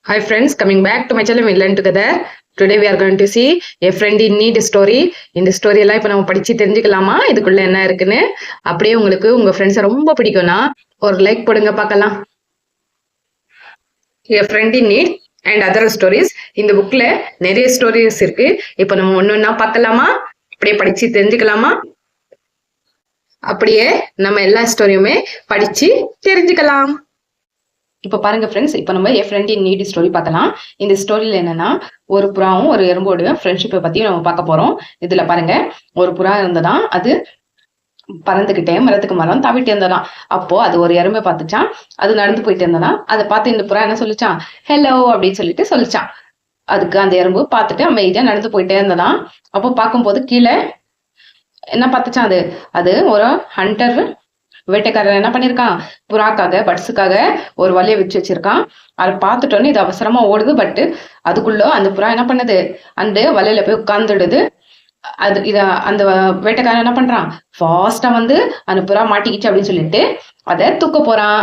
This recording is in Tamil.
Hi friends, coming back to my channel, we learn together. Today we are going to see a friend in need story. இந்த ஸ்டோரி எல்லாம் இப்போ நம்ம படிச்சு தெரிஞ்சுக்கலாமா இதுக்குள்ள என்ன இருக்குன்னு. அப்படியே உங்களுக்கு உங்க ஃப்ரெண்ட்ஸை ரொம்ப பிடிக்கும்னா ஒரு லைக் போடுங்க பார்க்கலாம். A friend in need and other stories. இந்த புக்ல நிறைய ஸ்டோரிஸ் இருக்கு. இப்போ நம்ம ஒன்னொன்னா பார்க்கலாமா, அப்படியே படிச்சு தெரிஞ்சுக்கலாமா. அப்படியே நம்ம எல்லா ஸ்டோரியுமே படிச்சு தெரிஞ்சுக்கலாம். இப்போ பாருங்க ஃப்ரெண்ட்ஸ், இப்போ நம்ம என் ஃப்ரெண்ட் இன் நீட் ஸ்டோரி பார்க்கலாம். இந்த ஸ்டோரியில் என்னன்னா ஒரு புறாவும் ஒரு எறும்போட ஃப்ரெண்ட்ஷிப்பை பத்தி நம்ம பார்க்க போறோம். இதுல பாருங்க, ஒரு புறா இருந்ததான், அது பறந்துகிட்டே மரத்துக்கு மரம் தாவிட்டு இருந்ததான். அப்போ அது ஒரு எறும்பை பார்த்துச்சான், அது நடந்து போயிட்டு இருந்ததான். அதை பார்த்து இந்த புறா என்ன சொல்லிச்சான், ஹலோ அப்படின்னு சொல்லிட்டு சொல்லிச்சான். அதுக்கு அந்த எறும்பு பார்த்துட்டு அமைதியா நடந்து போயிட்டே இருந்ததான். அப்போ பார்க்கும்போது கீழே என்ன பார்த்துச்சான், அது ஒரு ஹண்டர் வேட்டைக்காரர் என்ன பண்ணிருக்கான், புறாக்காக பட்ஸுக்காக ஒரு வலையை வச்சு வச்சிருக்கான். அதை பார்த்துட்டோன்னு இது அவசரமா ஓடுது. பட் அதுக்குள்ள அந்த புறா என்ன பண்ணுது, அந்த வலையில போய் உட்கார்ந்துடுது. அந்த வேட்டைக்காரன் என்ன பண்றான், ஃபாஸ்டா வந்து அந்த புறா மாட்டிக்கிச்சு அப்படின்னு சொல்லிட்டு அதை தூக்க போறான்.